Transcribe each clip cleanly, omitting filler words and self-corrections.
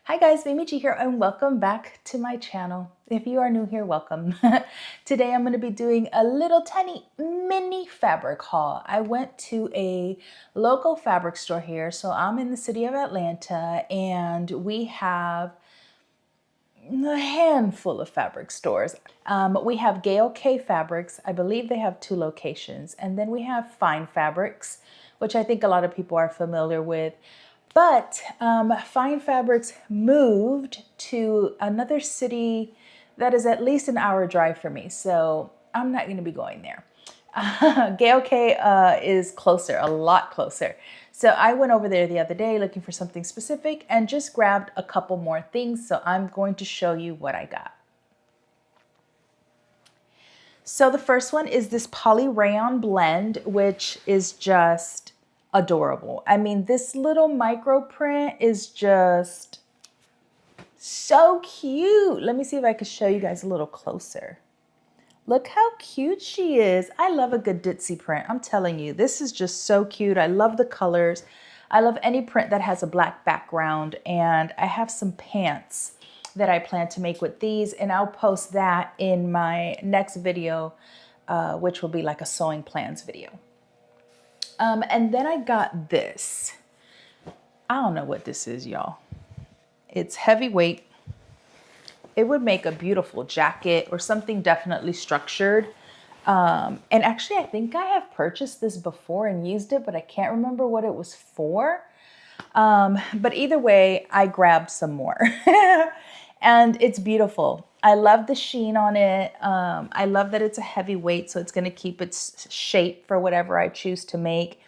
Hi guys, Mimi G here and welcome back to my channel. If you are new here, welcome. Today I'm going to be doing a little tiny mini fabric haul. I went to a local fabric store here. So I'm in the city of Atlanta and we have a handful of fabric stores. We have Gail K Fabrics. I believe they have 2 locations. And then we have Fine Fabrics, which I think a lot of people are familiar with. But Fine Fabrics moved to another city that is at least an hour drive for me. So I'm not going to be going there. Gail K is closer, a lot closer. So I went over there the other day looking for something specific and just grabbed a couple more things. So I'm going to show you what I got. So the first one is this poly rayon blend, which is just adorable. I mean, this little micro print is just so cute. Let me see if I can show you guys a little closer. Look how cute she is. I love a good ditzy print. I'm telling you, this is just so cute. I love the colors. I love any print that has a black background, and I have some pants that I plan to make with these, and I'll post that in my next video, which will be like a sewing plans video. And then I got this. I don't know what this is, y'all. It's heavyweight. It would make a beautiful jacket or something definitely structured. And actually, I think I have purchased this before and used it, but I can't remember what it was for. But either way, I grabbed some more. And it's beautiful. I love the sheen on it. I love that it's a heavyweight, so it's going to keep its shape for whatever I choose to make.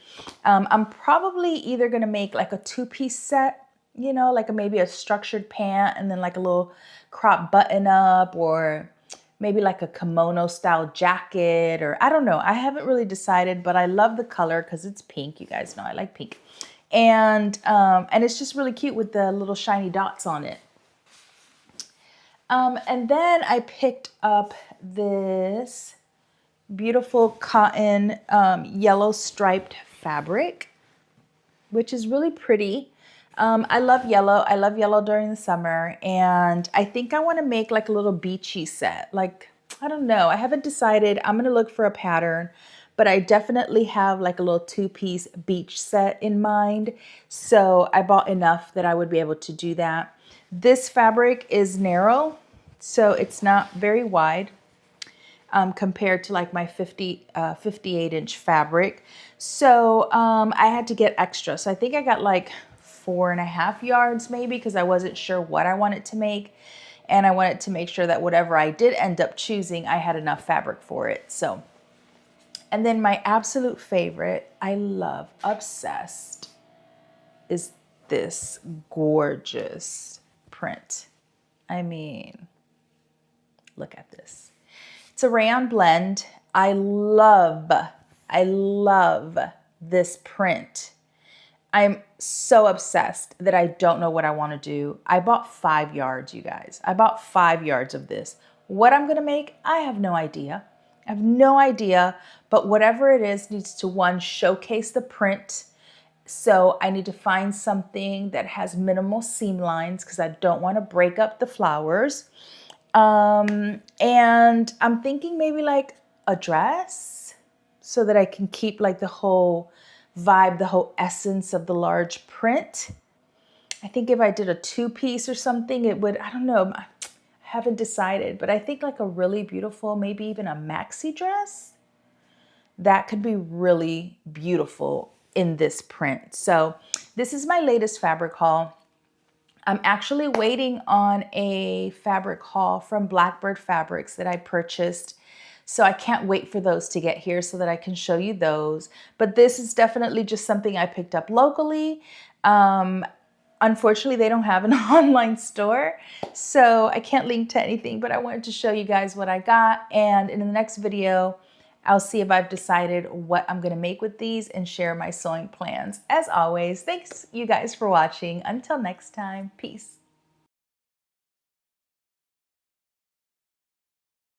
I'm probably either going to make like a 2-piece set, you know, like maybe a structured pant and then like a little crop button up, or maybe like a kimono style jacket, or I don't know. I haven't really decided, but I love the color because it's pink. You guys know I like pink. And it's just really cute with the little shiny dots on it. And then I picked up this beautiful cotton yellow striped fabric, which is really pretty. I love yellow. I love yellow during the summer. And I think I want to make like a little beachy set. Like, I don't know. I haven't decided. I'm going to look for a pattern, but I definitely have like a little 2-piece beach set in mind. So I bought enough that I would be able to do that. This fabric is narrow, so it's not very wide. Compared to like my 58-inch fabric. So I had to get extra. So I think I got like 4.5 yards maybe, because I wasn't sure what I wanted to make. And I wanted to make sure that whatever I did end up choosing, I had enough fabric for it. So, and then my absolute favorite, I love, obsessed, is this gorgeous print. I mean, look at this. It's a rayon blend. I love this print. I'm so obsessed that I don't know what I want to do. I bought 5 yards, you guys. I bought 5 yards of this. What I'm going to make, I have no idea. I have no idea, but whatever it is needs to, one, showcase the print. So I need to find something that has minimal seam lines because I don't want to break up the flowers. And I'm thinking maybe like a dress so that I can keep like the whole vibe, the whole essence of the large print. I think if I did a 2-piece or something, it would, I don't know, I haven't decided, but I think like a really beautiful, maybe even a maxi dress, that could be really beautiful in this print. So this is my latest fabric haul. I'm actually waiting on a fabric haul from Blackbird Fabrics that I purchased. So I can't wait for those to get here so that I can show you those. But this is definitely just something I picked up locally. Unfortunately, they don't have an online store, so I can't link to anything, but I wanted to show you guys what I got. And in the next video, I'll see if I've decided what I'm going to make with these and share my sewing plans. As always, thanks you guys for watching. Until next time, peace.